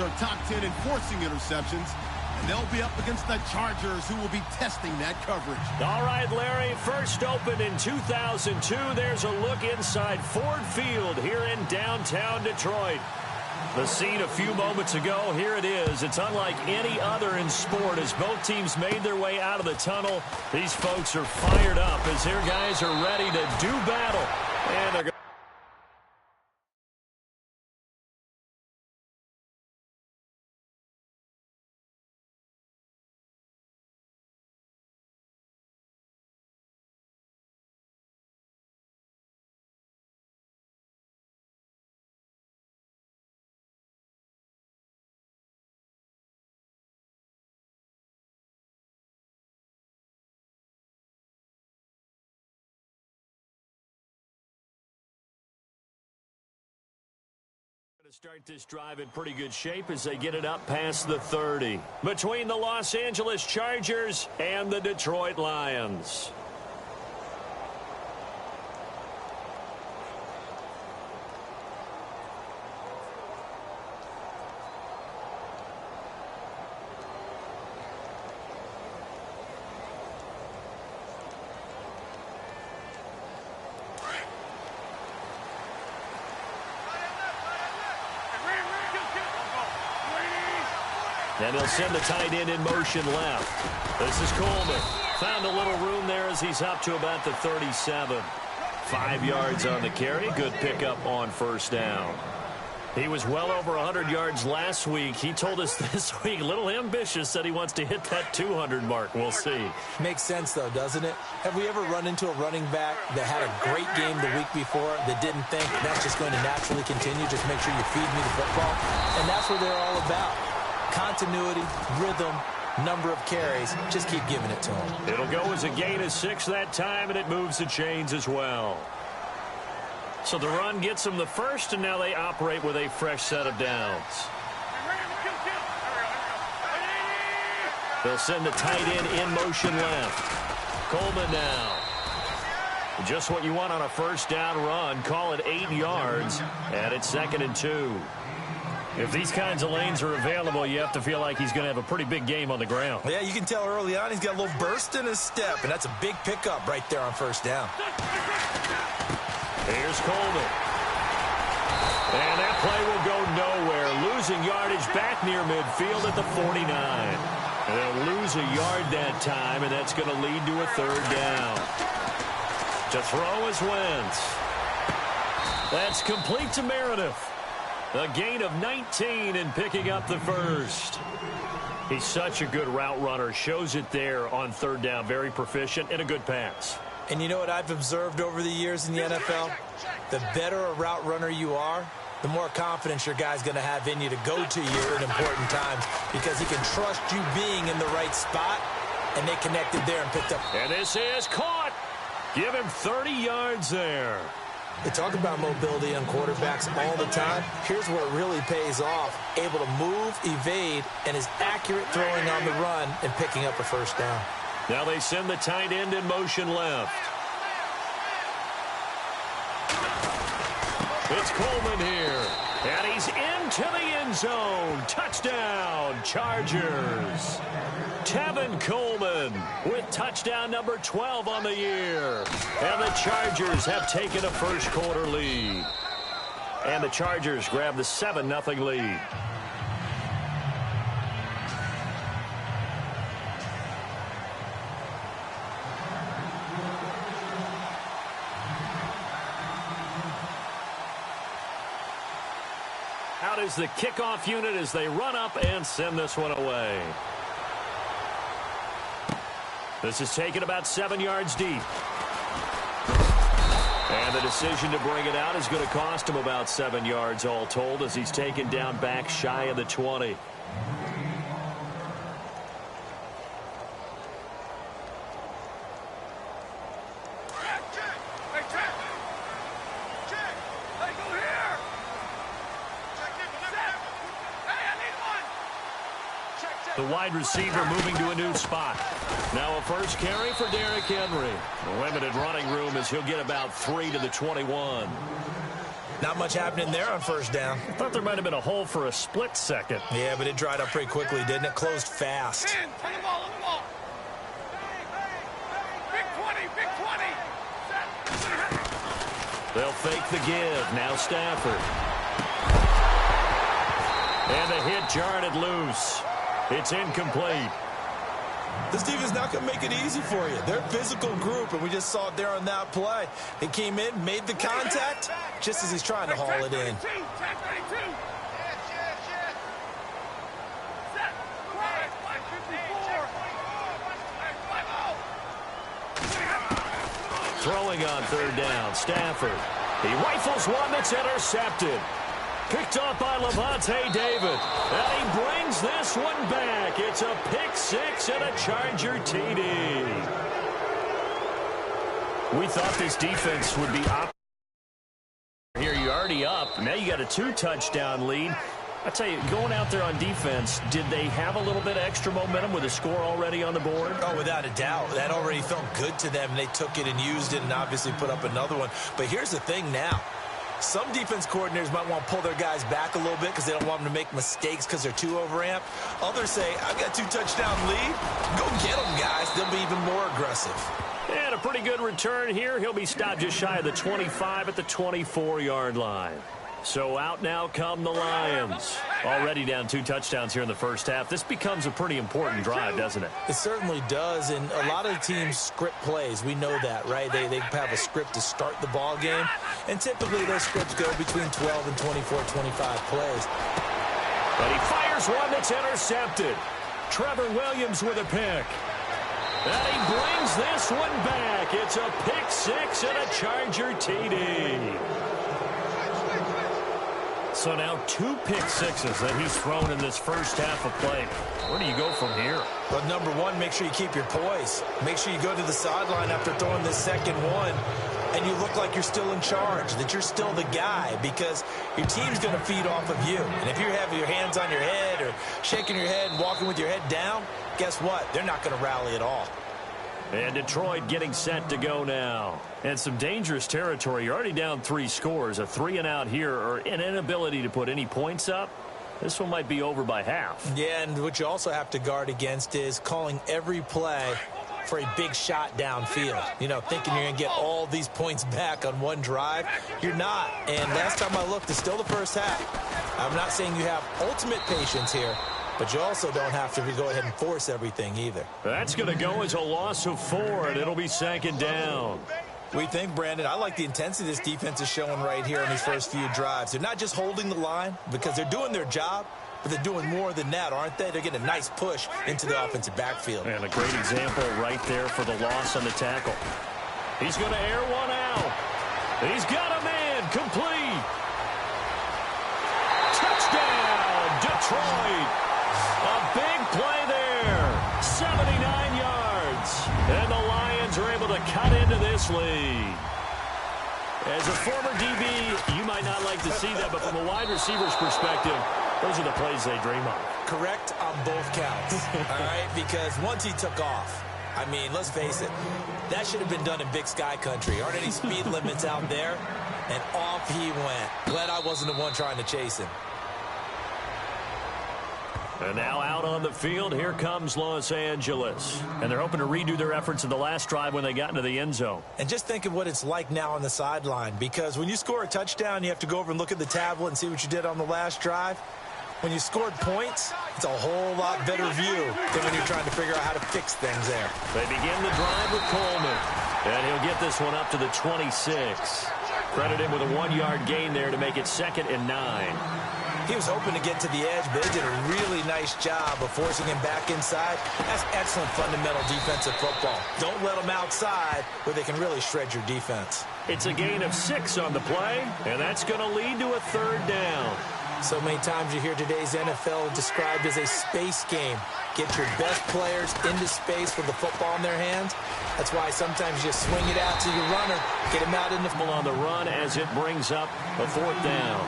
are top 10 in forcing interceptions, and they'll be up against the Chargers, who will be testing that coverage. All right, Larry, first opened in 2002. There's a look inside Ford Field here in downtown Detroit. The scene a few moments ago, here it is. It's unlike any other in sport as both teams made their way out of the tunnel. These folks are fired up as their guys are ready to do battle. And they're to start this drive in pretty good shape as they get it up past the 30 between the Los Angeles Chargers and the Detroit Lions. And he'll send the tight end in motion left. This is Coleman. Found a little room there as he's up to about the 37. 5 yards on the carry. Good pickup on first down. He was well over 100 yards last week. He told us this week, a little ambitious, said he wants to hit that 200 mark. We'll see. Makes sense, though, doesn't it? Have we ever run into a running back that had a great game the week before that didn't think that's just going to naturally continue? Just make sure you feed me the football. And that's what they're all about. Continuity, rhythm, number of carries. Just keep giving it to him. It'll go as a gain of 6 that time, and it moves the chains as well. So the run gets them the first, and now they operate with a fresh set of downs. They'll send the tight end in motion left. Coleman now. Just what you want on a first down run. Call it 8 yards, and it's 2nd and 2. If these kinds of lanes are available, you have to feel like he's going to have a pretty big game on the ground. Yeah, you can tell early on he's got a little burst in his step, and that's a big pickup right there on first down. Here's Coleman. And that play will go nowhere. Losing yardage back near midfield at the 49. And they'll lose a yard that time, and that's going to lead to a 3rd down. To throw is Wentz. That's complete to Meredith. A gain of 19 and picking up the first. He's such a good route runner. Shows it there on 3rd down. Very proficient and a good pass. And you know what I've observed over the years in the NFL? The better a route runner you are, the more confidence your guy's going to have in you to go to you in important times because he can trust you being in the right spot, and they connected there and picked up. And this is caught. Give him 30 yards there. They talk about mobility on quarterbacks all the time. Here's where it really pays off. Able to move, evade, and is accurate throwing on the run and picking up a first down. Now they send the tight end in motion left. It's Coleman here. And he's into the end zone. Touchdown, Chargers. Tevin Coleman with touchdown number 12 on the year. And the Chargers have taken a first quarter lead. And the Chargers grab the 7-0 lead. Out is the kickoff unit as they run up and send this one away. This is taken about 7 yards deep. And the decision to bring it out is going to cost him about 7 yards all told as he's taken down back shy of the 20. The wide receiver moving to a new spot. Now a first carry for Derrick Henry. The limited running room as he'll get about 3 to the 21. Not much happening there on first down. I thought there might have been a hole for a split second. Yeah, but it dried up pretty quickly, didn't it? Closed fast. Turn the ball, on the ball. Big 20, big 20. They'll fake the give. Now Stafford. And the hit jarred it loose. It's incomplete. This team is not going to make it easy for you. They're a physical group, and we just saw it there on that play. They came in, made the contact, just as he's trying to haul it in. Throwing on third down, Stafford. He rifles one that's intercepted. Picked off by Levante David. And he brings this one back. It's a pick six and a Charger TD. We thought this defense would be up. Here you're already up. Now you got a 2-touchdown lead. I tell you, going out there on defense, did they have a little bit of extra momentum with a score already on the board? Oh, without a doubt. That already felt good to them. They took it and used it and obviously put up another one. But here's the thing now. Some defense coordinators might want to pull their guys back a little bit because they don't want them to make mistakes because they're too overamped. Others say, I've got 2-touchdown lead. Go get them, guys. They'll be even more aggressive. And a pretty good return here. He'll be stopped just shy of the 25 at the 24-yard line. So out now come the Lions. Already down 2 touchdowns here in the first half. This becomes a pretty important drive, doesn't it? It certainly does, and a lot of teams script plays. We know that, right? They have a script to start the ball game, and typically those scripts go between 12 and 24, 25 plays. But he fires one that's intercepted. Trevor Williams with a pick. And he brings this one back. It's a pick six and a Charger TD. So now 2 pick sixes that he's thrown in this first half of play. Where do you go from here? Well, number one, make sure you keep your poise. Make sure you go to the sideline after throwing this second one, and you look like you're still in charge, that you're still the guy, because your team's going to feed off of you. And if you're having your hands on your head or shaking your head and walking with your head down, guess what? They're not going to rally at all. And Detroit getting set to go now. And some dangerous territory. You're already down 3 scores. A 3-and-out here, or an inability to put any points up. This one might be over by half. Yeah, and what you also have to guard against is calling every play for a big shot downfield. You know, thinking you're going to get all these points back on one drive. You're not. And last time I looked, it's still the first half. I'm not saying you have ultimate patience here, but you also don't have to go ahead and force everything either. That's going to go as a loss of 4, and it'll be second down. We think, Brandon, I like the intensity this defense is showing right here on these first few drives. They're not just holding the line because they're doing their job, but they're doing more than that, aren't they? They're getting a nice push into the offensive backfield. And a great example right there for the loss on the tackle. He's going to air one out. He's got a man complete. Touchdown, Detroit. A big play there. 79 yards. And the Lions are able to cut into this lead. As a former DB, you might not like to see that, but from a wide receiver's perspective, those are the plays they dream of. Correct on both counts, all right? Because once he took off, I mean, let's face it, that should have been done in Big Sky Country. Aren't any speed limits out there? And off he went. Glad I wasn't the one trying to chase him. And now out on the field, here comes Los Angeles. And they're hoping to redo their efforts in the last drive when they got into the end zone. And just think of what it's like now on the sideline, because when you score a touchdown, you have to go over and look at the tablet and see what you did on the last drive. When you scored points, it's a whole lot better view than when you're trying to figure out how to fix things there. They begin the drive with Coleman. And he'll get this one up to the 26. Credit him with a 1-yard gain there to make it 2nd and 9. He was hoping to get to the edge, but they did a really nice job of forcing him back inside. That's excellent fundamental defensive football. Don't let them outside where they can really shred your defense. It's a gain of 6 on the play, and that's going to lead to a 3rd down. So many times you hear today's NFL described as a space game. Get your best players into space with the football in their hands. That's why sometimes you swing it out to your runner, get him out in the on the run as it brings up a 4th down.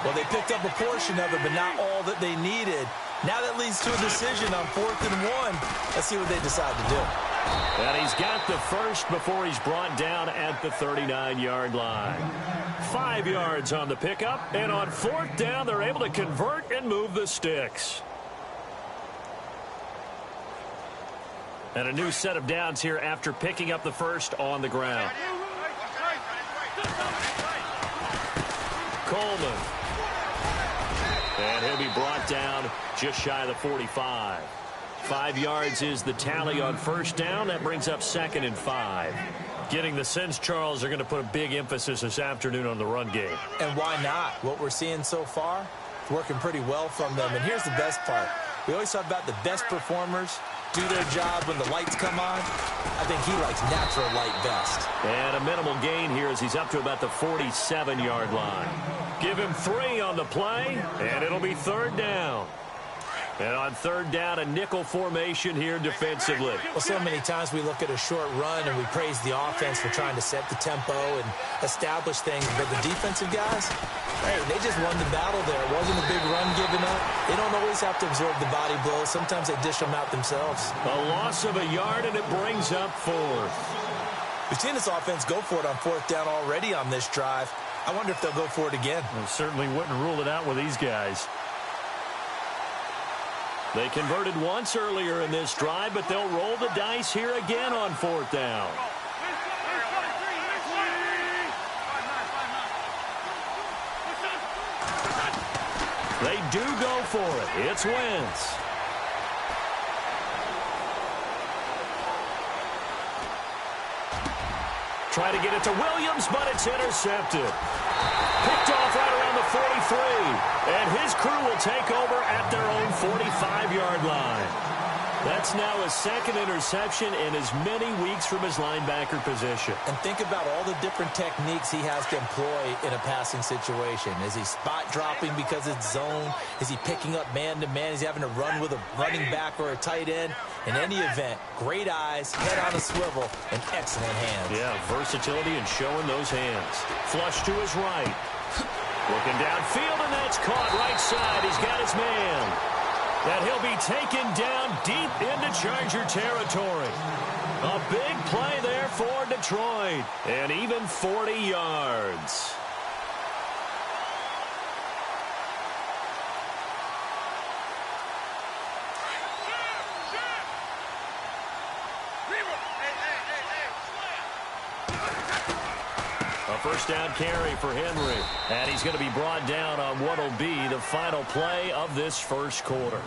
Well, they picked up a portion of it, but not all that they needed. Now that leads to a decision on 4th and 1. Let's see what they decide to do. And he's got the first before he's brought down at the 39-yard line. 5 yards on the pickup, and on 4th down, they're able to convert and move the sticks. And a new set of downs here after picking up the first on the ground. Coleman. And he'll be brought down just shy of the 45. 5 yards is the tally on 1st down. That brings up 2nd and 5. Getting the sense, Charles, are going to put a big emphasis this afternoon on the run game. And why not? What we're seeing so far, it's working pretty well from them. And here's the best part. We always talk about the best performers do their job when the lights come on. I think he likes natural light best. And a minimal gain here as he's up to about the 47-yard line. Give him 3 on the play, and it'll be 3rd down. And on 3rd down, a nickel formation here defensively. Well, so many times we look at a short run and we praise the offense for trying to set the tempo and establish things. But the defensive guys, hey, they just won the battle there. It wasn't a big run given up. They don't always have to absorb the body blows. Sometimes they dish them out themselves. A loss of a yard, and it brings up 4th. We've seen this offense go for it on 4th down already on this drive. I wonder if they'll go for it again. I certainly wouldn't rule it out with these guys. They converted once earlier in this drive, but they'll roll the dice here again on 4th down. They do go for it. It's Wentz. Try to get it to Williams, but it's intercepted. Picked off right around the 43. And his crew will take over at their own 45-yard line. That's now his 2nd interception in as many weeks from his linebacker position. And think about all the different techniques he has to employ in a passing situation. Is he spot dropping because it's zone? Is he picking up man-to-man? Is he having to run with a running back or a tight end? In any event, great eyes, head on a swivel, and excellent hands. Yeah, versatility and showing those hands. Flush to his right. Looking downfield, and that's caught right side. He's got his man. That he'll be taken down deep into Charger territory. A big play there for Detroit. And even 40 yards. A first down carry for Henry. And he's going to be brought down on what will be the final play of this first quarter.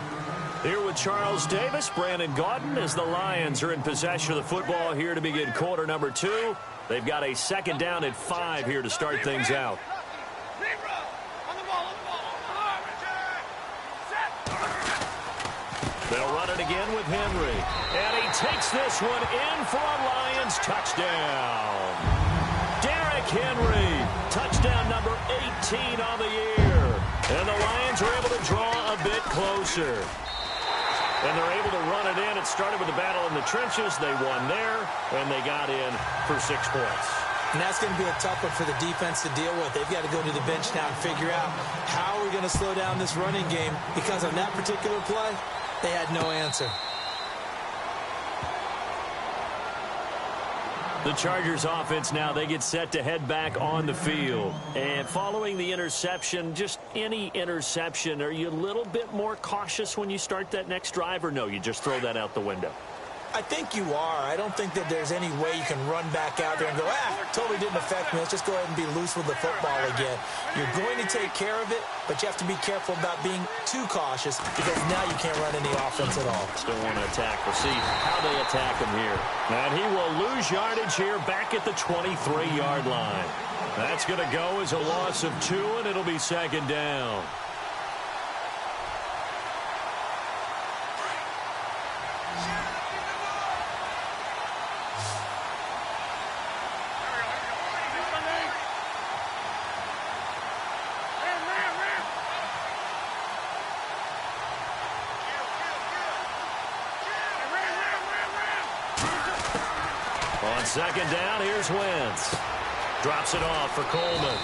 Here with Charles Davis, Brandon Gaudin, as the Lions are in possession of the football here to begin quarter number 2. They've got a 2nd down and 5 here to start things out. They'll run it again with Henry. And he takes this one in for a Lions touchdown. Henry, touchdown number 18 on the year. And the Lions are able to draw a bit closer. And they're able to run it in. It started with the battle in the trenches. They won there, and they got in for 6 points. And that's going to be a tough one for the defense to deal with. They've got to go to the bench now and figure out how are we going to slow down this running game, because on that particular play, they had no answer. The Chargers offense now, they get set to head back on the field. And following the interception, just any interception, are you a little bit more cautious when you start that next drive, or no, you just throw that out the window? I think you are. I don't think that there's any way you can run back out there and go, totally didn't affect me. Let's just go ahead and be loose with the football again. You're going to take care of it, but you have to be careful about being too cautious, because now you can't run any offense at all. Still want to attack. We'll see how they attack him here. And he will lose yardage here back at the 23-yard line. That's going to go as a loss of 2, and it'll be 2nd down. On 2nd down, here's Wentz. Drops it off for Coleman.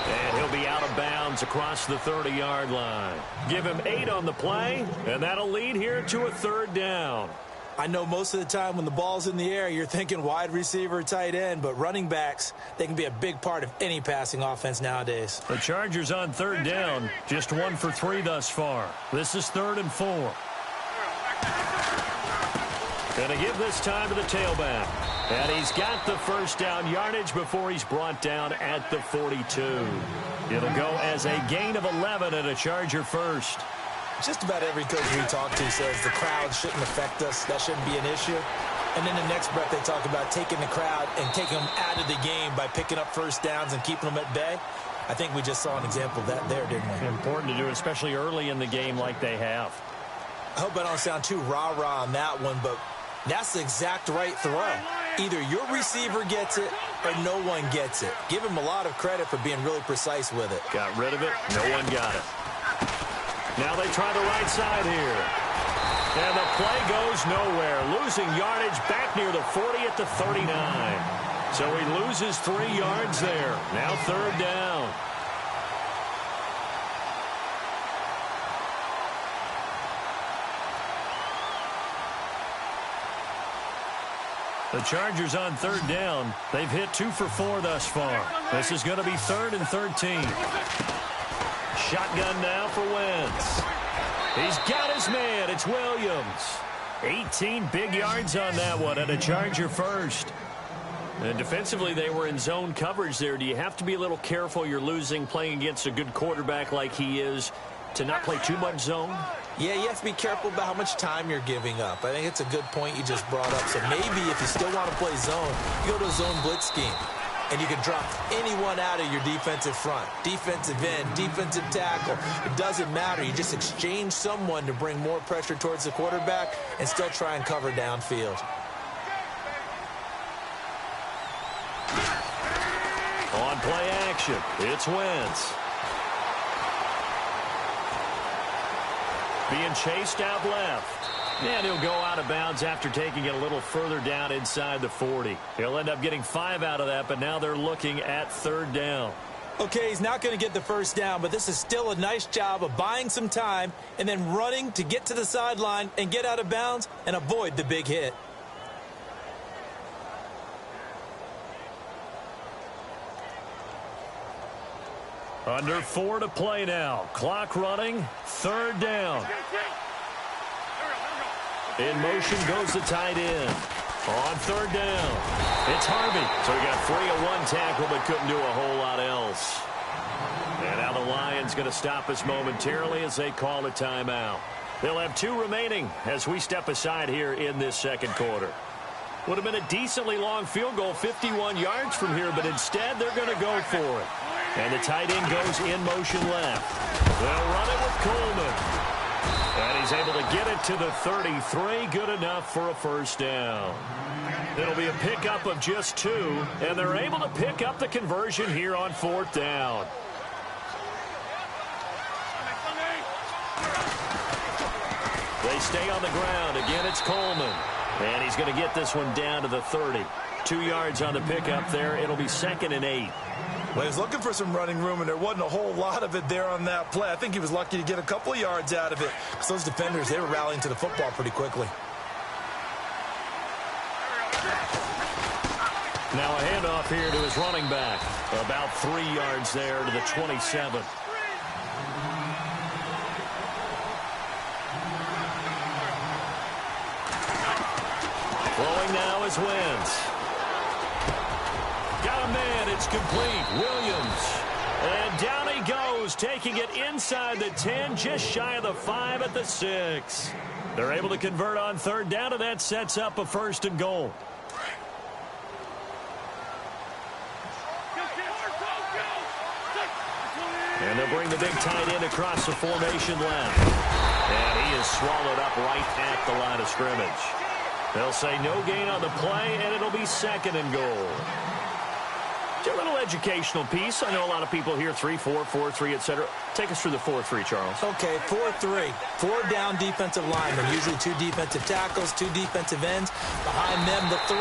And he'll be out of bounds across the 30-yard line. Give him 8 on the play, and that'll lead here to a 3rd down. I know most of the time when the ball's in the air, you're thinking wide receiver, tight end, but running backs, they can be a big part of any passing offense nowadays. The Chargers on third down, just 1 for 3 thus far. This is 3rd and 4. Going to give this time to the tailback. And he's got the first down yardage before he's brought down at the 42. It'll go as a gain of 11 and a Charger first. Just about every coach we talk to says the crowd shouldn't affect us. That shouldn't be an issue. And then the next breath they talk about taking the crowd and taking them out of the game by picking up first downs and keeping them at bay. I think we just saw an example of that there, didn't we? Important to do, especially early in the game like they have. I hope I don't sound too rah-rah on that one, but that's the exact right throw. Either your receiver gets it or no one gets it. Give him a lot of credit for being really precise with it. Got rid of it. No one got it. Now they try the right side here. And the play goes nowhere. Losing yardage back near the 40 at the 39. So he loses 3 yards there. Now 3rd down. The Chargers on 3rd down. They've hit 2 for 4 thus far. This is going to be 3rd and 13. Shotgun now for Wentz. He's got his man. It's Williams. 18 big yards on that one and a Charger first. And defensively, they were in zone coverage there. Do you have to be a little careful? You're losing playing against a good quarterback like he is to not play too much zone? Yeah, you have to be careful about how much time you're giving up. I think it's a good point you just brought up. So maybe if you still want to play zone, you go to a zone blitz scheme. And you can drop anyone out of your defensive front. Defensive end, defensive tackle. It doesn't matter. You just exchange someone to bring more pressure towards the quarterback and still try and cover downfield. On play action, it's Wentz. Being chased out left. And he'll go out of bounds after taking it a little further down inside the 40. He'll end up getting 5 out of that, but now they're looking at 3rd down. Okay, he's not going to get the first down, but this is still a nice job of buying some time and then running to get to the sideline and get out of bounds and avoid the big hit. Under 4 to play now. Clock running. 3rd down. In motion goes the tight end. On 3rd down, it's Harvey. So he got free of 1 tackle but couldn't do a whole lot else. And now the Lions going to stop us momentarily as they call a timeout. They'll have 2 remaining as we step aside here in this 2nd quarter. Would have been a decently long field goal, 51 yards from here, but instead they're going to go for it. And the tight end goes in motion left. They'll run it with Coleman. And he's able to get it to the 33. Good enough for a first down. It'll be a pickup of just 2, and they're able to pick up the conversion here on 4th down. They stay on the ground. Again, it's Coleman. And he's going to get this one down to the 30. 2 yards on the pickup there. It'll be 2nd and 8. Well, he was looking for some running room, and there wasn't a whole lot of it there on that play. I think he was lucky to get a couple of yards out of it because those defenders, they were rallying to the football pretty quickly. Now a handoff here to his running back. About 3 yards there to the 27. Throwing now is Wentz. Got a man. It's complete. Williams. And down he goes, taking it inside the 10, just shy of the 5 at the 6. They're able to convert on 3rd down, and that sets up a 1st and goal. And they'll bring the big tight end across the formation left. And he is swallowed up right at the line of scrimmage. They'll say no gain on the play, and it'll be 2nd and goal. A little educational piece. I know a lot of people hear 3-4, 4-3, etc. Take us through the 4-3, Charles. Okay, 4-3. 4 down defensive linemen, usually 2 defensive tackles, 2 defensive ends. Behind them, the 3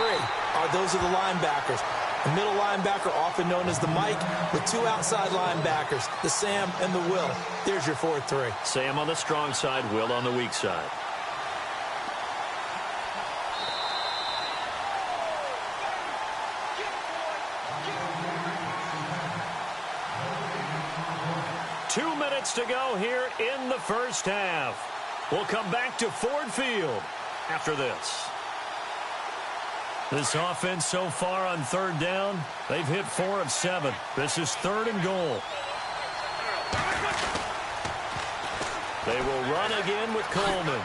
those are the linebackers. The middle linebacker, often known as the Mike, with 2 outside linebackers, the Sam and the Will. There's your 4-3. Sam on the strong side, Will on the weak side. to go here in the first half. We'll come back to Ford Field after this. This offense so far on third down, they've hit 4 of 7. This is 3rd and goal. They will run again with Coleman.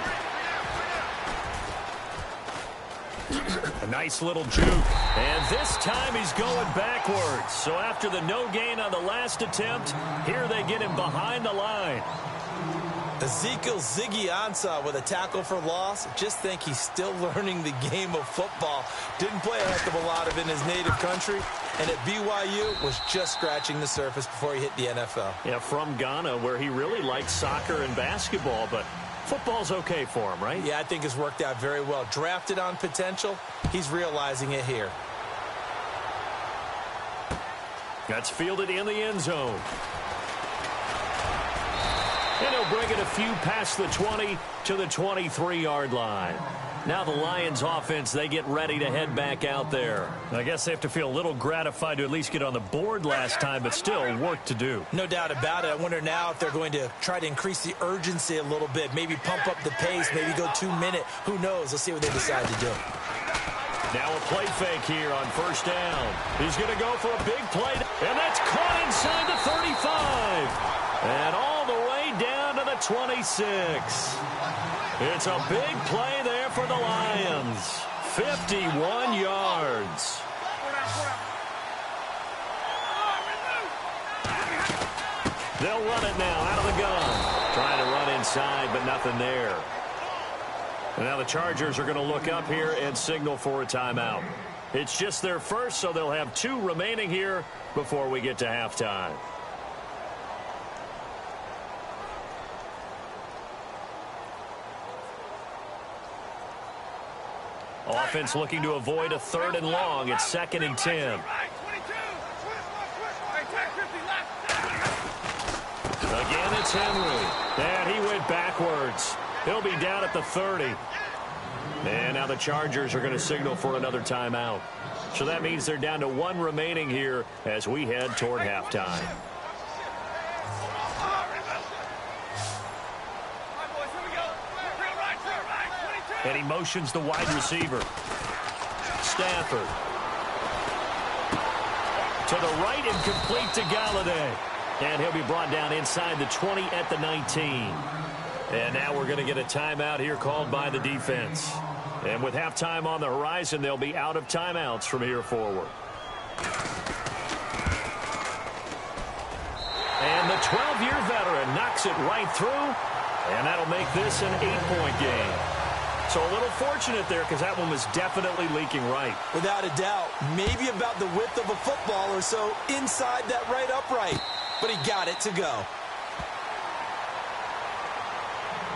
A nice little juke. And this time he's going backwards. So after the no gain on the last attempt, here they get him behind the line. Ezekiel Ziggy Ansah with a tackle for loss. Just think he's still learning the game of football. Didn't play a heck of a lot of it in his native country. And at BYU was just scratching the surface before he hit the NFL. Yeah, from Ghana, where he really likes soccer and basketball, but football's okay for him, right? Yeah, I think it's worked out very well. Drafted on potential, he's realizing it here. That's fielded in the end zone. And he'll bring it a few past the 20 to the 23-yard line. Now the Lions offense, they get ready to head back out there. I guess they have to feel a little gratified to at least get on the board last time, but still work to do. No doubt about it. I wonder now if they're going to try to increase the urgency a little bit, maybe pump up the pace, maybe go 2-minute. Who knows? Let's see what they decide to do. Now a play fake here on first down. He's going to go for a big play, and that's caught inside the 35. And all the way down to the 26. It's a big play there for the Lions. 51 yards. They'll run it now out of the gun. Trying to run inside, but nothing there. And now the Chargers are going to look up here and signal for a timeout. It's just their first, so they'll have 2 remaining here before we get to halftime. Offense looking to avoid a 3rd and long. It's 2nd and 10. Again, it's Henry. And he went backwards. He'll be down at the 30. And now the Chargers are going to signal for another timeout. So that means they're down to 1 remaining here as we head toward halftime. And he motions the wide receiver. Stafford. To the right and complete to Galladay. And he'll be brought down inside the 20 at the 19. And now we're going to get a timeout here called by the defense. And with halftime on the horizon, they'll be out of timeouts from here forward. And the 12-year veteran knocks it right through. And that'll make this an 8-point game. So a little fortunate there because that one was definitely leaking right. Without a doubt. Maybe about the width of a football or so inside that right upright. But he got it to go.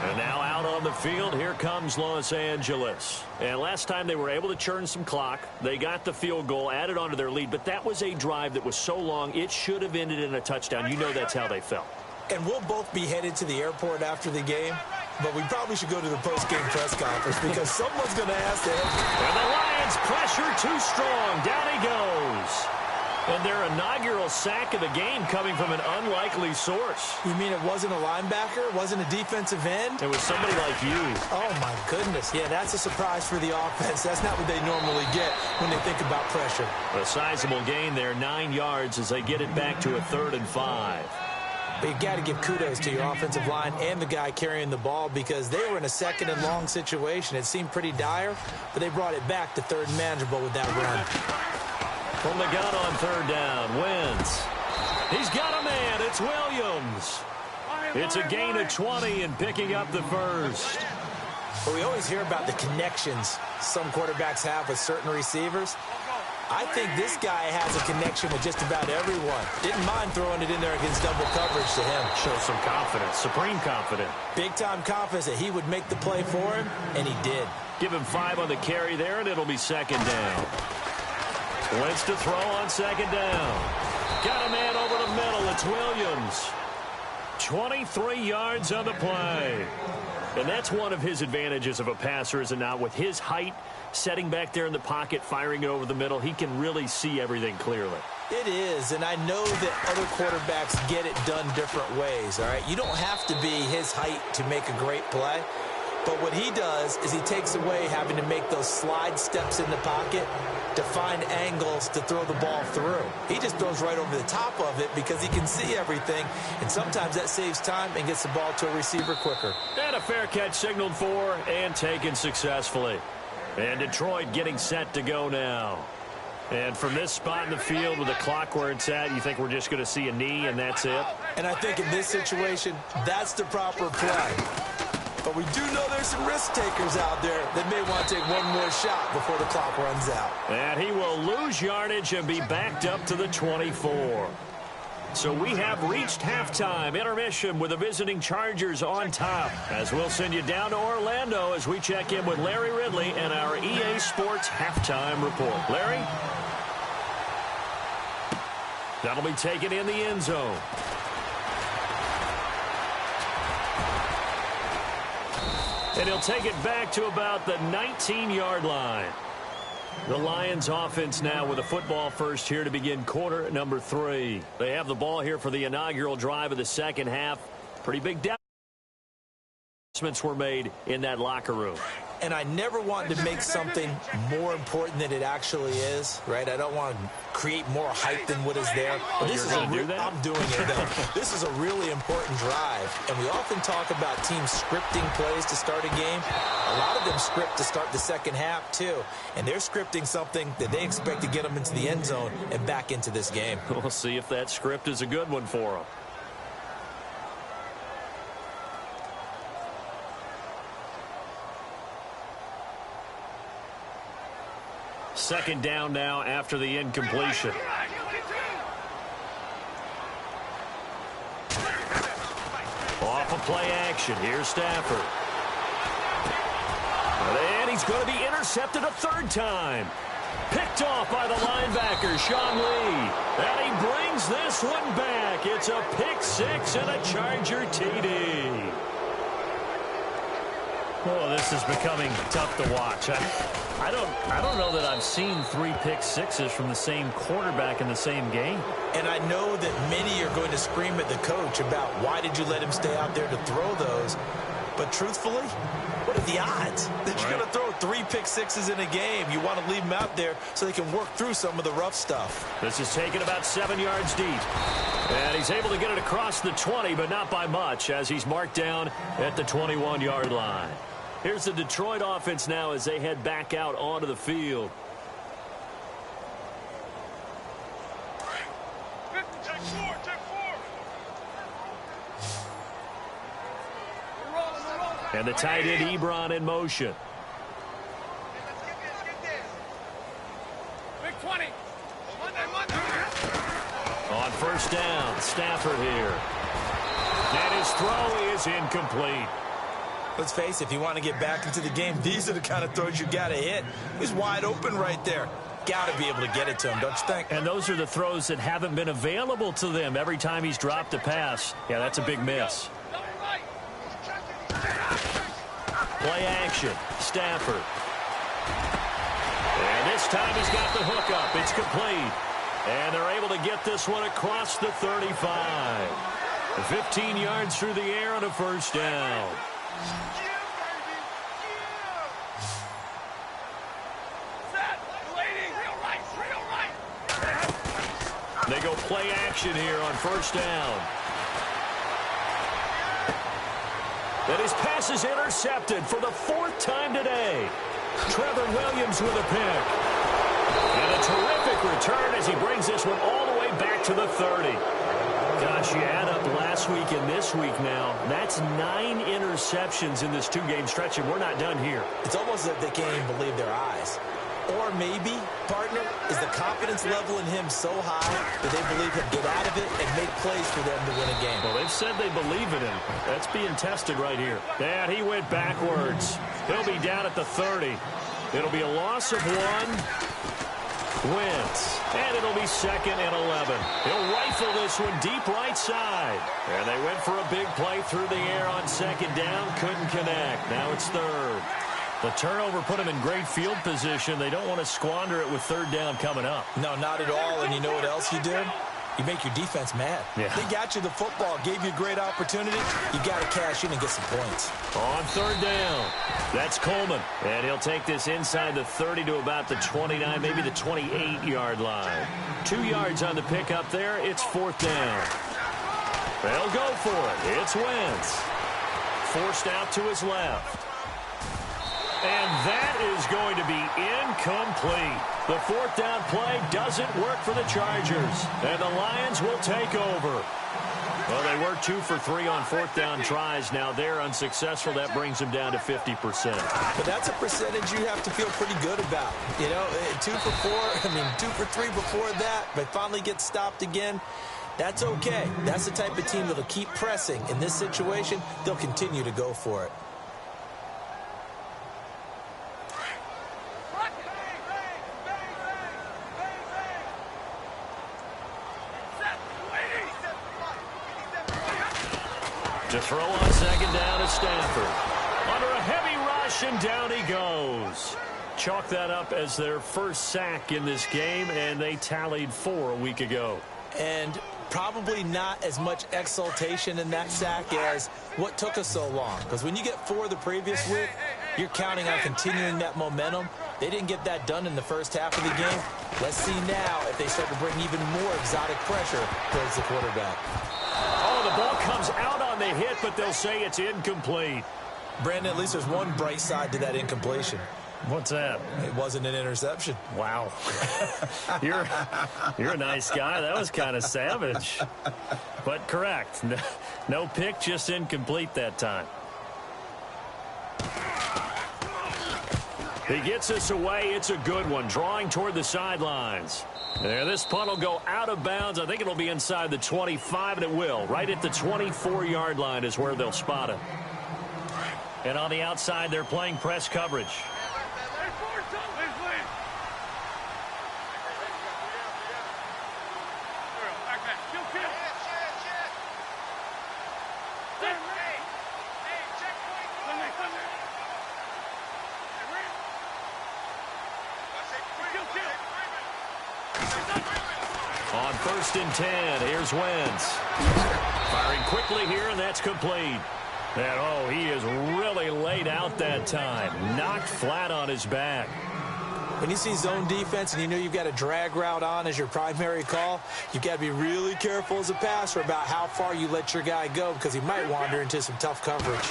And now out on the field, here comes Los Angeles. And last time they were able to churn some clock. They got the field goal, added onto their lead. But that was a drive that was so long, it should have ended in a touchdown. You know that's how they felt. And we'll both be headed to the airport after the game. But we probably should go to the post-game press conference because someone's going to ask them. And the Lions pressure too strong. Down he goes. And their inaugural sack of the game coming from an unlikely source. You mean it wasn't a linebacker? It wasn't a defensive end? It was somebody like you. Oh, my goodness. Yeah, that's a surprise for the offense. That's not what they normally get when they think about pressure. A sizable gain there, 9 yards as they get it back to a 3rd and 5. But you got to give kudos to your offensive line and the guy carrying the ball because they were in a 2nd and long situation. It seemed pretty dire, but they brought it back to 3rd and manageable with that run. From the gun on 3rd down, Wentz. He's got a man. It's Williams. It's a gain of 20 and picking up the first. But we always hear about the connections some quarterbacks have with certain receivers. I think this guy has a connection with just about everyone. Didn't mind throwing it in there against double coverage to him. Shows some confidence, supreme confidence. Big-time confidence that he would make the play for him, and he did. Give him 5 on the carry there, and it'll be 2nd down. Wentz to throw on 2nd down. Got a man over the middle. It's Williams. 23 yards on the play. And that's one of his advantages of a passer, is it not? With his height, setting back there in the pocket, firing it over the middle, he can really see everything clearly. It is, and I know that other quarterbacks get it done different ways, all right? You don't have to be his height to make a great play, but what he does is he takes away having to make those slide steps in the pocket to find angles to throw the ball through. He just throws right over the top of it because he can see everything, and sometimes that saves time and gets the ball to a receiver quicker. And a fair catch signaled for and taken successfully. And Detroit getting set to go now. And from this spot in the field with the clock where it's at, you think we're just going to see a knee and that's it? And I think in this situation, that's the proper play. But we do know there's some risk takers out there that may want to take one more shot before the clock runs out. And he will lose yardage and be backed up to the 24. So we have reached halftime intermission with the visiting Chargers on top. As we'll send you down to Orlando as we check in with Larry Ridley and our EA Sports halftime report. Larry? That'll be taken in the end zone. And he'll take it back to about the 19-yard line. The Lions offense now with a football first here to begin quarter number 3. They have the ball here for the inaugural drive of the second half. Pretty big announcements were made in that locker room. And I never want to make something more important than it actually is, right? I don't want to create more hype than what is there. But this is I'm doing it, though. This is a really important drive. And we often talk about teams scripting plays to start a game. A lot of them script to start the second half, too. And they're scripting something that they expect to get them into the end zone and back into this game. We'll see if that script is a good one for them. Second down now after the incompletion. Off of play action. Here's Stafford. And he's going to be intercepted a third time. Picked off by the linebacker, Sean Lee. And he brings this one back. It's a pick six and a Charger TD. Oh, this is becoming tough to watch. I don't know that I've seen 3 pick sixes from the same quarterback in the same game. And I know that many are going to scream at the coach about why did you let him stay out there to throw those. But truthfully, what are the odds that you're going to throw 3 pick sixes in a game? You want to leave them out there so they can work through some of the rough stuff. This is taken about 7 yards deep. And he's able to get it across the 20, but not by much as he's marked down at the 21-yard line. Here's the Detroit offense now as they head back out onto the field. Check four. And the tight end Ebron in motion. Big 20. Monday. On first down, Stafford here. And his throw is incomplete. Let's face it, if you want to get back into the game, these are the kind of throws you got to hit. He's wide open right there. Got to be able to get it to him, don't you think? And those are the throws that haven't been available to them every time he's dropped a pass. Yeah, that's a big miss. Play action, Stafford. And this time he's got the hook up. It's complete. And they're able to get this one across the 35. 15 yards through the air on a first down. They go play action here on first down. And his pass is intercepted for the 4th time today. Trevor Williams with a pick. And a terrific return as he brings this one all the way back to the 30. Gosh, you add up last week and this week now. That's 9 interceptions in this 2-game stretch, and we're not done here. It's almost as if they can't even believe their eyes. Or maybe, partner, is the confidence level in him so high that they believe he'll get out of it and make plays for them to win a game. Well, they've said they believe in him. That's being tested right here. And he went backwards. He'll be down at the 30. It'll be a loss of 1. Wentz. And it'll be 2nd and 11. He'll rifle this one deep right side. And they went for a big play through the air on 2nd down. Couldn't connect. Now it's 3rd. The turnover put them in great field position. They don't want to squander it with third down coming up. No, not at all. And you know what else you do? You make your defense mad. Yeah. They got you the football, gave you a great opportunity. You got to cash in and get some points. On third down, that's Coleman. And he'll take this inside the 30 to about the 29, maybe the 28-yard line. 2 yards on the pickup there. It's fourth down. They'll go for it. It's Wentz. Forced out to his left. And that is going to be incomplete. The fourth down play doesn't work for the Chargers. And the Lions will take over. Well, they were 2 for 3 on fourth down tries. Now they're unsuccessful. That brings them down to 50%. But that's a percentage you have to feel pretty good about. You know, 2 for 2 for 3 before that. They finally get stopped again. That's okay. That's the type of team that'll keep pressing. In this situation, they'll continue to go for it. To throw on second down is Stanford. Under a heavy rush, and down he goes. Chalk that up as their first sack in this game, and they tallied 4 a week ago. And probably not as much exultation in that sack as what took us so long. Because when you get 4 the previous week, you're counting on continuing that momentum. They didn't get that done in the first half of the game. Let's see now if they start to bring even more exotic pressure towards the quarterback. Oh, the ball comes out on the hit, but they'll say it's incomplete. Brandon, at least there's one bright side to that incompletion. What's that? It wasn't an interception. Wow. You're a nice guy. That was kind of savage. But correct. No pick, just incomplete that time. He gets us away. It's a good one. Drawing toward the sidelines. There, this punt will go out of bounds. I think it'll be inside the 25, and it will. Right at the 24-yard line is where they'll spot it. And on the outside, they're playing press coverage. On 1st and 10, here's Wentz. Firing quickly here, and that's complete. And, oh, he is really laid out that time. Knocked flat on his back. When you see zone defense and you know you've got a drag route on as your primary call, you've got to be really careful as a passer about how far you let your guy go because he might wander into some tough coverage.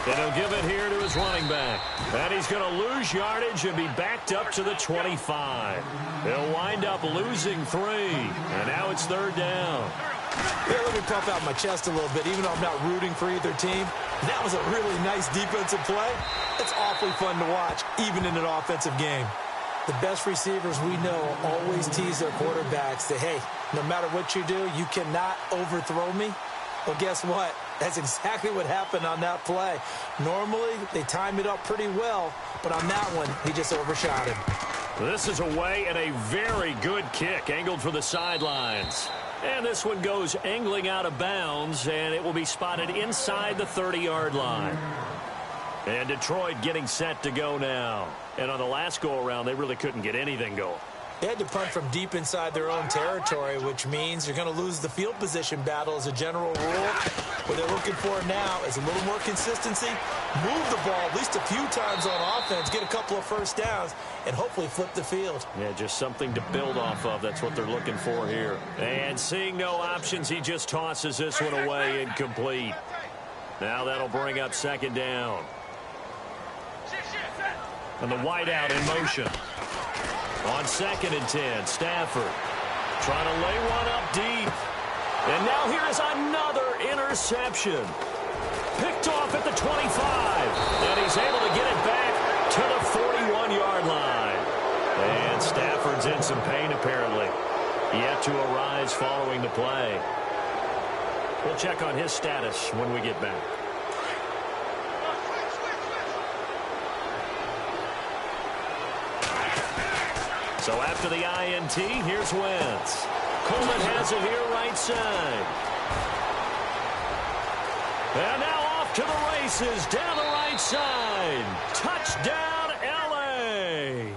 And he'll give it here to his running back. And he's going to lose yardage and be backed up to the 25. He'll wind up losing 3. And now it's third down. Yeah, let me puff out my chest a little bit, even though I'm not rooting for either team. That was a really nice defensive play. It's awfully fun to watch, even in an offensive game. The best receivers we know always tease their quarterbacks that, hey, no matter what you do, you cannot overthrow me. Well, guess what? That's exactly what happened on that play. Normally, they time it up pretty well, but on that one, he just overshot him. This is away and a very good kick, angled for the sidelines. And this one goes angling out of bounds, and it will be spotted inside the 30-yard line. And Detroit getting set to go now. And on the last go-around, they really couldn't get anything going. They had to punt from deep inside their own territory, which means you're going to lose the field position battle as a general rule. What they're looking for now is a little more consistency, move the ball at least a few times on offense, get a couple of first downs, and hopefully flip the field. Yeah, just something to build off of. That's what they're looking for here. And seeing no options, he just tosses this one away incomplete. Now that'll bring up second down. And the wideout in motion. On 2nd and 10, Stafford trying to lay one up deep. And now here's another interception. Picked off at the 25. And he's able to get it back to the 41-yard line. And Stafford's in some pain, apparently. Yet to arise following the play. We'll check on his status when we get back. So after the INT, here's Wentz. Coleman has it here right side. And now off to the races down the right right side. Touchdown, L.A.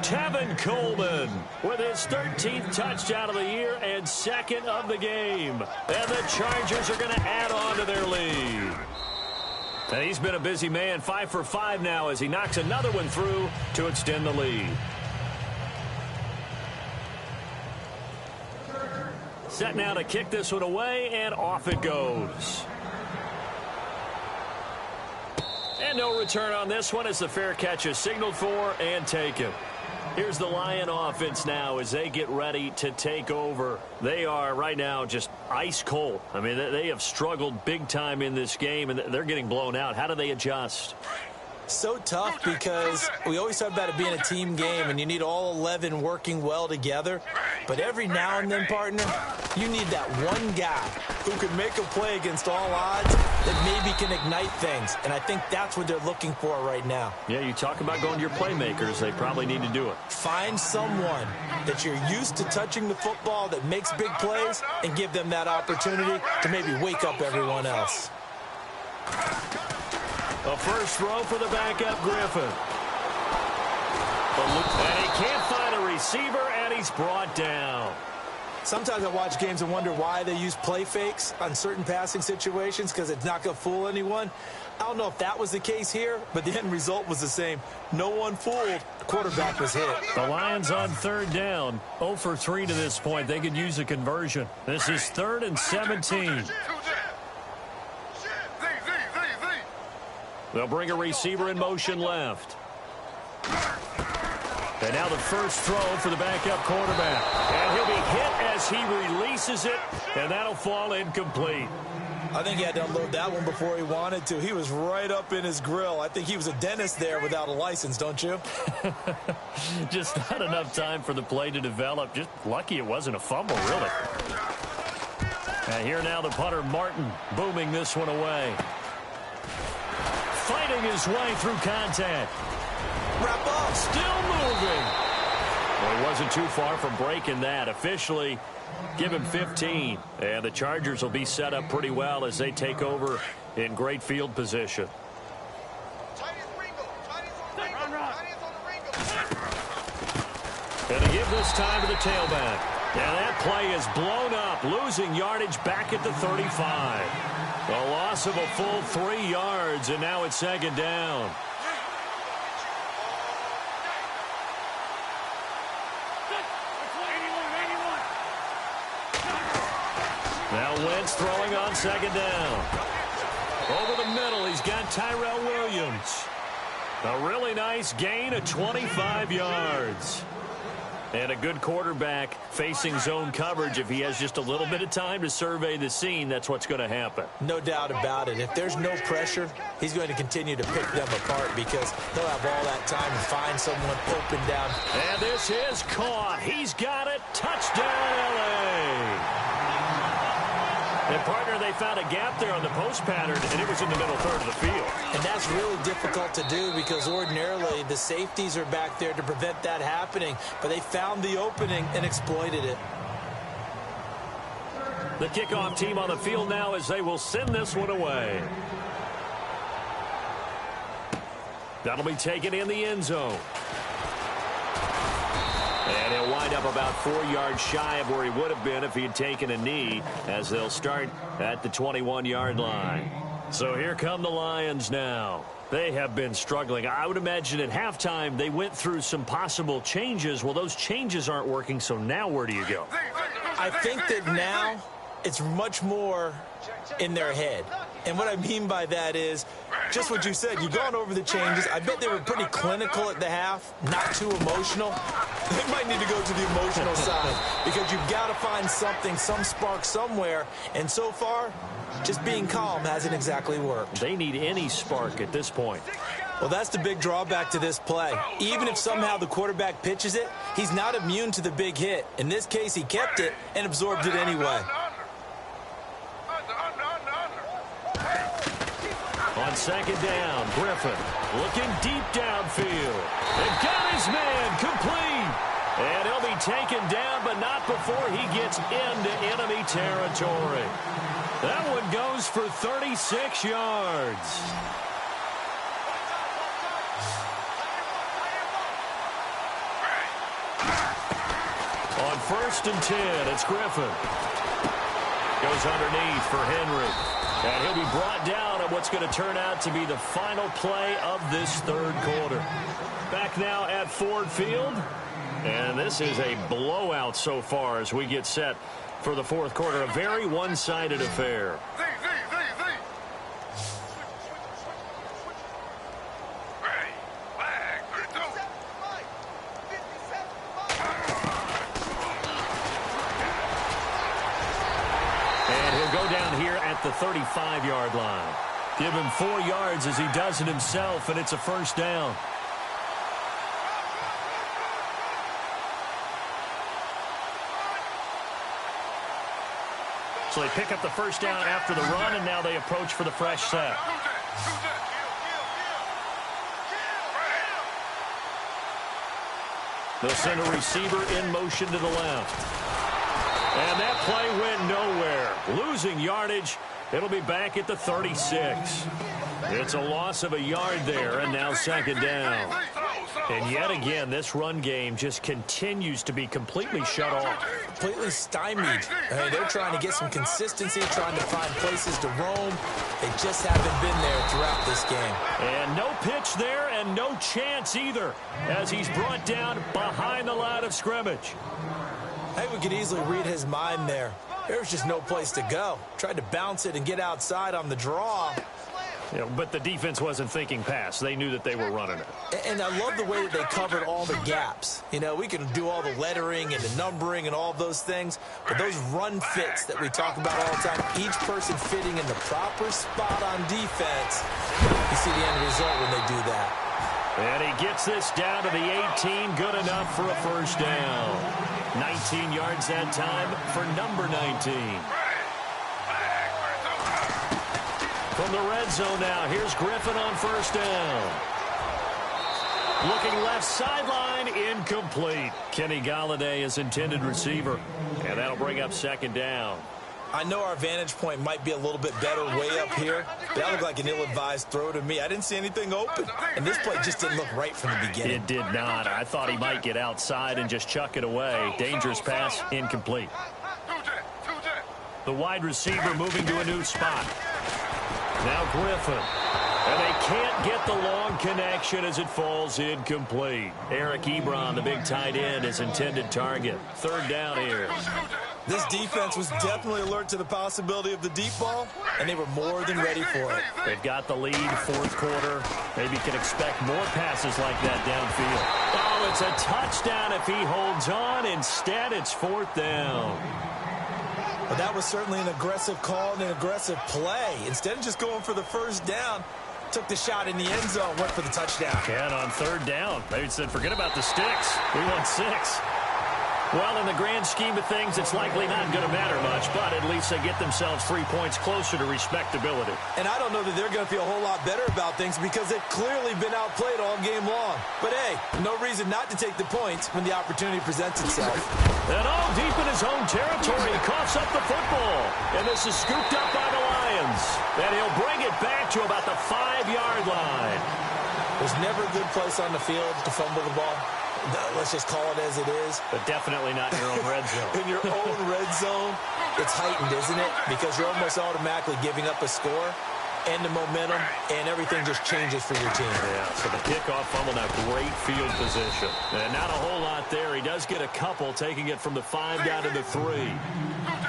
Tevin Coleman with his 13th touchdown of the year and second of the game. And the Chargers are going to add on to their lead. And he's been a busy man, 5 for 5 now as he knocks another one through to extend the lead. Set now to kick this one away, and off it goes. And no return on this one as the fair catch is signaled for and taken. Here's the Lion offense now as they get ready to take over. They are right now just ice cold. I mean, they have struggled big time in this game, and they're getting blown out. How do they adjust? So tough because we always talk about it being a team game and you need all 11 working well together. But every now and then, partner, you need that one guy who can make a play against all odds that maybe can ignite things. And I think that's what they're looking for right now. Yeah, you talk about going to your playmakers. They probably need to do it. Find someone that you're used to touching the football that makes big plays and give them that opportunity to maybe wake up everyone else. A first throw for the backup Griffin. And he can't find a receiver, and he's brought down. Sometimes I watch games and wonder why they use play fakes on certain passing situations because it's not going to fool anyone. I don't know if that was the case here, but the end result was the same. No one fooled. The quarterback was hit. The Lions on third down. 0 for 3 to this point. They could use a conversion. This is 3rd and 17. They'll bring a receiver in motion left. And now the first throw for the backup quarterback. And he'll be hit as he releases it, and that'll fall incomplete. I think he had to unload that one before he wanted to. He was right up in his grill. I think he was a dentist there without a license, don't you? Just not enough time for the play to develop. Just lucky it wasn't a fumble, really. And here now the punter, Martin, booming this one away. Fighting his way through contact. Wrap up. Still moving. Well, he wasn't too far from breaking that. Officially, give him 15. And the Chargers will be set up pretty well as they take over in great field position. And to give this time to the tailback. And that play is blown up, losing yardage back at the 35. A loss of a full 3 yards, and now it's second down. Now Wentz throwing on second down. Over the middle, he's got Tyrell Williams. A really nice gain of 25 yards. And a good quarterback facing zone coverage. If he has just a little bit of time to survey the scene, that's what's going to happen. No doubt about it. If there's no pressure, he's going to continue to pick them apart because he'll have all that time to find someone open down. And this is caught. He's got it. Touchdown, L.A. And, partner, they found a gap there on the post pattern, and it was in the middle third of the field. And that's really difficult to do because ordinarily the safeties are back there to prevent that happening. But they found the opening and exploited it. The kickoff team on the field now as they will send this one away. That'll be taken in the end zone. And he'll wind up about 4 yards shy of where he would have been if he had taken a knee, as they'll start at the 21-yard line. So here come the Lions now. They have been struggling. I would imagine at halftime they went through some possible changes. Well, those changes aren't working, so now where do you go? I think that now it's much more in their head. And what I mean by that is just what you said. You've gone over the changes. I bet they were pretty clinical at the half, not too emotional. They might need to go to the emotional side because you've got to find something, some spark somewhere. And so far, just being calm hasn't exactly worked. They need any spark at this point. Well, that's the big drawback to this play. Even if somehow the quarterback pitches it, he's not immune to the big hit. In this case, he kept it and absorbed it anyway. On second down, Griffin looking deep downfield. And got his man complete. And he'll be taken down, but not before he gets into enemy territory. That one goes for 36 yards. 1st and 10. It's Griffin. Goes underneath for Henry. And he'll be brought down at what's going to turn out to be the final play of this 3rd quarter. Back now at Ford Field. And this is a blowout so far as we get set for the 4th quarter. A very one-sided affair. And he'll go down here at the 35-yard line. Give him 4 yards as he does it himself, and it's a 1st down. So they pick up the 1st down after the run, and now they approach for the fresh set. They'll send a receiver in motion to the left. And that play went nowhere. Losing yardage. It'll be back at the 36. It's a loss of a yard there, and now 2nd down. And yet again, this run game just continues to be completely shut off. Completely stymied. They're trying to get some consistency, trying to find places to roam. They just haven't been there throughout this game. And no pitch there and no chance either as he's brought down behind the line of scrimmage. Hey, we could easily read his mind there. There's just no place to go. Tried to bounce it and get outside on the draw. Yeah, but the defense wasn't thinking pass. They knew that they were running it. And I love the way that they covered all the gaps. We can do all the lettering and the numbering and all of those things, but those run fits that we talk about all the time, each person fitting in the proper spot on defense, you see the end result when they do that. And he gets this down to the 18, good enough for a 1st down. 19 yards that time for number 19. From the red zone now, here's Griffin on 1st down. Looking left sideline, incomplete. Kenny Golladay is intended receiver. And that'll bring up 2nd down. I know our vantage point might be a little bit better way up here, but that looked like an ill-advised throw to me. I didn't see anything open, and this play just didn't look right from the beginning. It did not. I thought he might get outside and just chuck it away. Dangerous pass, incomplete. The wide receiver moving to a new spot. Now Griffin. And they can't get the long connection as it falls incomplete. Eric Ebron, the big tight end, is intended target. 3rd down here. This defense was definitely alert to the possibility of the deep ball, and they were more than ready for it. They've got the lead, 4th quarter. Maybe can expect more passes like that downfield. Oh, it's a touchdown if he holds on. Instead, it's 4th down. But that was certainly an aggressive call and an aggressive play. Instead of just going for the 1st down, took the shot in the end zone, went for the touchdown. And on 3rd down, they said, forget about the sticks. We want 6. Well, in the grand scheme of things, it's likely not going to matter much, but at least they get themselves 3 points closer to respectability. And I don't know that they're going to feel a whole lot better about things because they've clearly been outplayed all game long. But, hey, no reason not to take the points when the opportunity presents itself. And all deep in his own territory, he coughs up the football. And this is scooped up by the Lions. And he'll bring it back to about the 5-yard line. There's never a good place on the field to fumble the ball. Let's just call it as it is. But definitely not in your own red zone. In your own red zone, it's heightened, isn't it? Because you're almost automatically giving up a score and the momentum, and everything just changes for your team. Yeah, so the kickoff fumble, now great field position. And not a whole lot there. He does get a couple, taking it from the 5 down to the 3.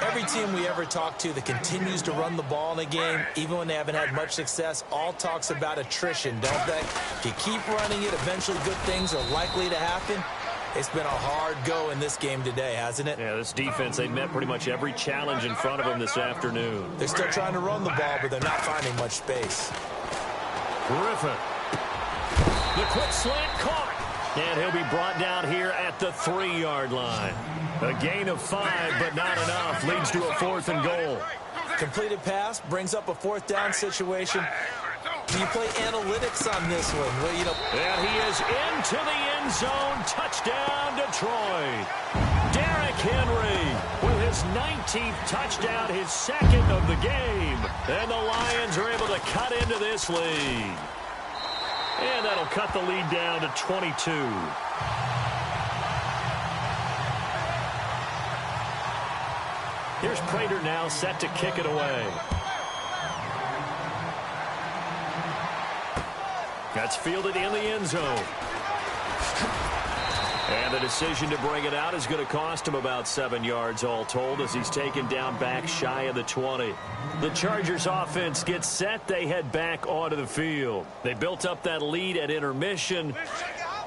Every team we ever talk to that continues to run the ball in a game, even when they haven't had much success, all talks about attrition, don't they? If you keep running it, eventually good things are likely to happen. It's been a hard go in this game today, hasn't it? Yeah, this defense, they've met pretty much every challenge in front of them this afternoon. They're still trying to run the ball, but they're not finding much space. Griffin. The quick slant caught. And he'll be brought down here at the 3-yard line. A gain of 5, but not enough. Leads to a 4th and goal. Completed pass brings up a 4th down situation. Do you play analytics on this one? Well, you know. And he is into the end zone. Touchdown, Detroit. Derrick Henry with his 19th touchdown, his 2nd of the game. And the Lions are able to cut into this lead. And that'll cut the lead down to 22. Here's Prater now set to kick it away. That's fielded in the end zone. And the decision to bring it out is going to cost him about 7 yards all told as he's taken down back shy of the 20. The Chargers offense gets set. They head back onto the field. They built up that lead at intermission,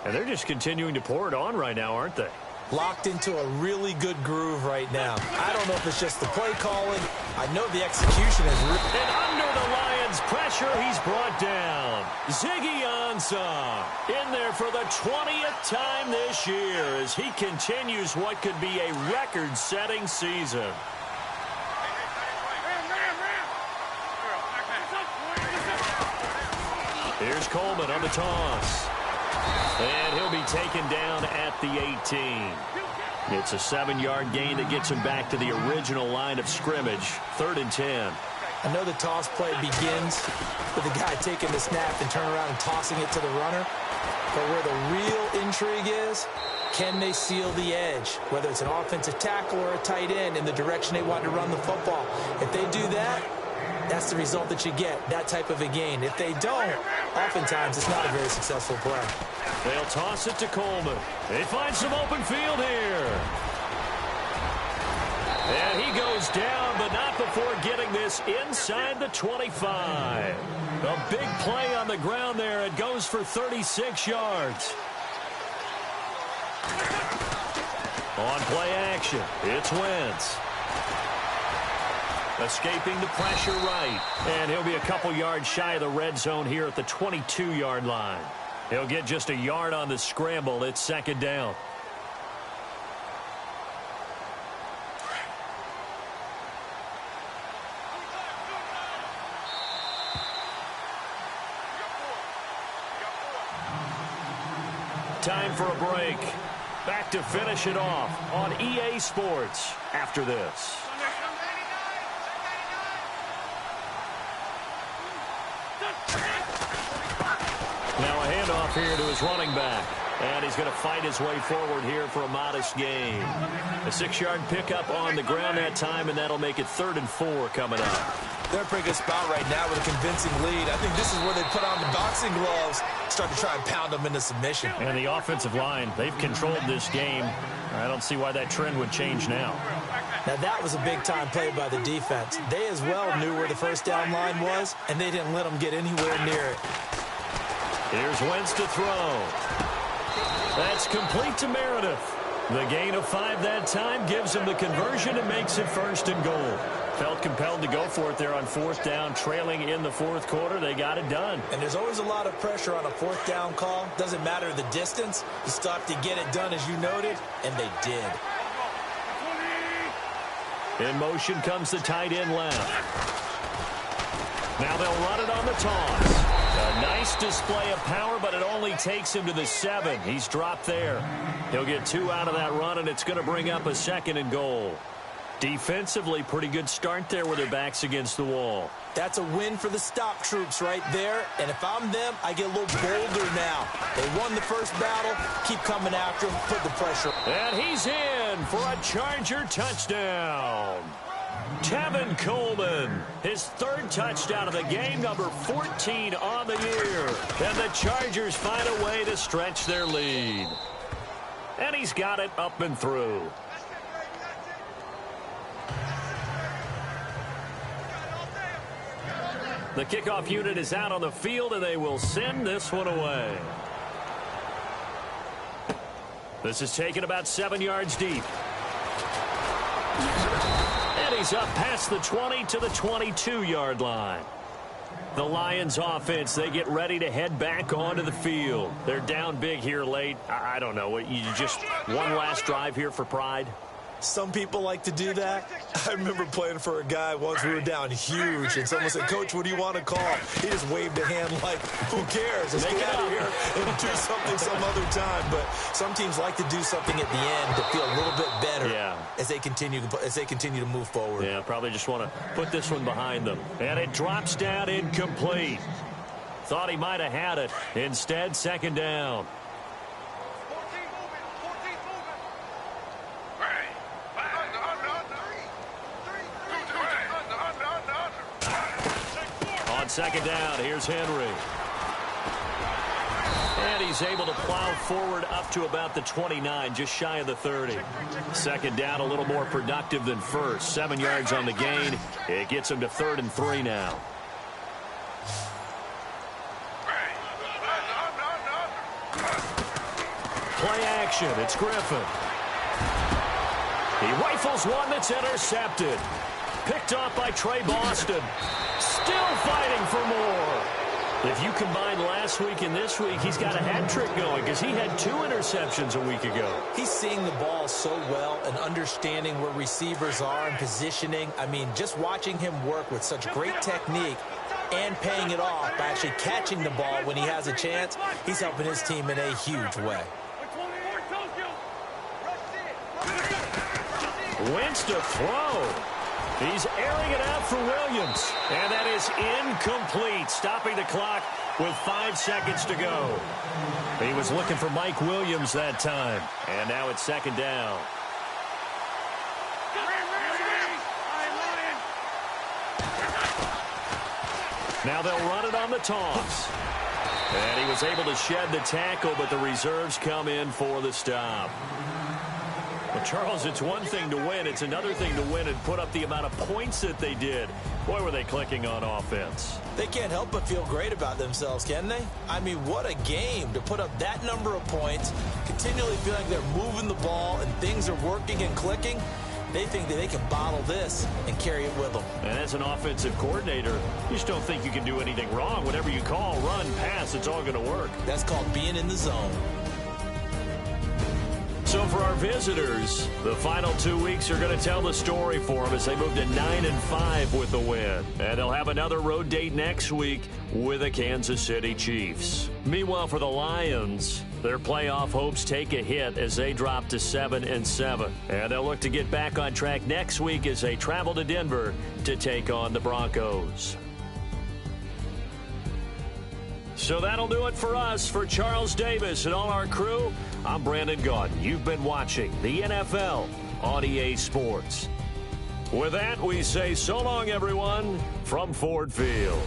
and they're just continuing to pour it on right now, aren't they? Locked into a really good groove right now. I don't know if it's just the play calling. I know the execution is real. And under the Lions' pressure, he's brought down. Ziggy Ansah in there for the 20th time this year as he continues what could be a record-setting season. Here's Coleman on the toss. And he'll be taken down at the 18. It's a 7-yard gain that gets him back to the original line of scrimmage. 3rd and 10. I know the toss play begins with the guy taking the snap and turning around and tossing it to the runner. But where the real intrigue is, can they seal the edge? Whether it's an offensive tackle or a tight end in the direction they want to run the football. If they do that, that's the result that you get, that type of a gain. If they don't, oftentimes it's not a very successful play. They'll toss it to Coleman. They find some open field here. And he goes down, but not before getting this inside the 25. A big play on the ground there. It goes for 36 yards. On play action, it's Wentz. Escaping the pressure right. And he'll be a couple yards shy of the red zone here at the 22-yard line. He'll get just a yard on the scramble. It's 2nd down. Time for a break. Back to finish it off on EA Sports after this. Now a handoff here to his running back. And he's going to fight his way forward here for a modest gain. A 6-yard pickup on the ground that time, and that'll make it 3rd and 4 coming up. They're in a pretty good spot right now with a convincing lead. I think this is where they put on the boxing gloves, start to try and pound them into submission. And the offensive line, they've controlled this game. I don't see why that trend would change now. Now that was a big-time play by the defense. They as well knew where the first down line was, and they didn't let them get anywhere near it. Here's Wentz to throw. That's complete to Meredith. The gain of 5 that time gives him the conversion and makes it 1st and goal. Felt compelled to go for it there on 4th down, trailing in the 4th quarter. They got it done. And there's always a lot of pressure on a 4th down call. Doesn't matter the distance. You still have to get it done, as you noted, and they did. In motion comes the tight end left. Now they'll run it on the toss. A nice display of power, but it only takes him to the 7. He's dropped there. He'll get 2 out of that run, and it's going to bring up a 2nd and goal. Defensively, pretty good start there with their backs against the wall. That's a win for the stop troops right there. And if I'm them, I get a little bolder now. They won the first battle. Keep coming after them. Put the pressure. And he's in for a Charger touchdown. Tevin Coleman, his 3rd touchdown of the game, number 14 on the year. And the Chargers find a way to stretch their lead. And he's got it up and through. The kickoff unit is out on the field, and they will send this one away. This is taken about 7 yards deep. And he's up past the 20 to the 22-yard line. The Lions offense, they get ready to head back onto the field. They're down big here late. I don't know. You just one last drive here for pride? Some people like to do that. I remember playing for a guy once. We were down huge, and someone said, "Coach, what do you want to call?" He just waved a hand like, who cares? Let's get out of here and do something some other time. But some teams like to do something at the end to feel a little bit better as they continue to move forward. Yeah, probably just want to put this one behind them. And it drops down incomplete. Thought he might have had it. Instead, 2nd down. second down, here's Henry. And he's able to plow forward up to about the 29, just shy of the 30. Second down, a little more productive than first. 7 yards on the gain. It gets him to 3rd and 3 now. Play action. It's Griffin. He rifles one that's intercepted. Picked off by Trey Boston. Still fighting for more. If you combine last week and this week, he's got a hat trick going because he had 2 interceptions a week ago. He's seeing the ball so well and understanding where receivers are and positioning. I mean, just watching him work with such great technique and paying it off by actually catching the ball when he has a chance, he's helping his team in a huge way. Wentz to throw. He's airing it out for Williams. And that is incomplete, stopping the clock with 5 seconds to go. He was looking for Mike Williams that time. And now it's second down. Now they'll run it on the toss. And he was able to shed the tackle, but the reserves come in for the stop. Well, Charles, it's one thing to win. It's another thing to win and put up the amount of points that they did. Boy, were they clicking on offense. They can't help but feel great about themselves, can they? I mean, what a game to put up that number of points, continually feel like they're moving the ball and things are working and clicking. They think that they can bottle this and carry it with them. And as an offensive coordinator, you just don't think you can do anything wrong. Whatever you call, run, pass, it's all going to work. That's called being in the zone. So for our visitors, the final 2 weeks are going to tell the story for them as they move to 9-5 with the win. And they'll have another road date next week with the Kansas City Chiefs. Meanwhile, for the Lions, their playoff hopes take a hit as they drop to 7-7. And they'll look to get back on track next week as they travel to Denver to take on the Broncos. So that'll do it for us. For Charles Davis and all our crew, I'm Brandon Gaudin. You've been watching the NFL on EA Sports. With that, we say so long, everyone, from Ford Field.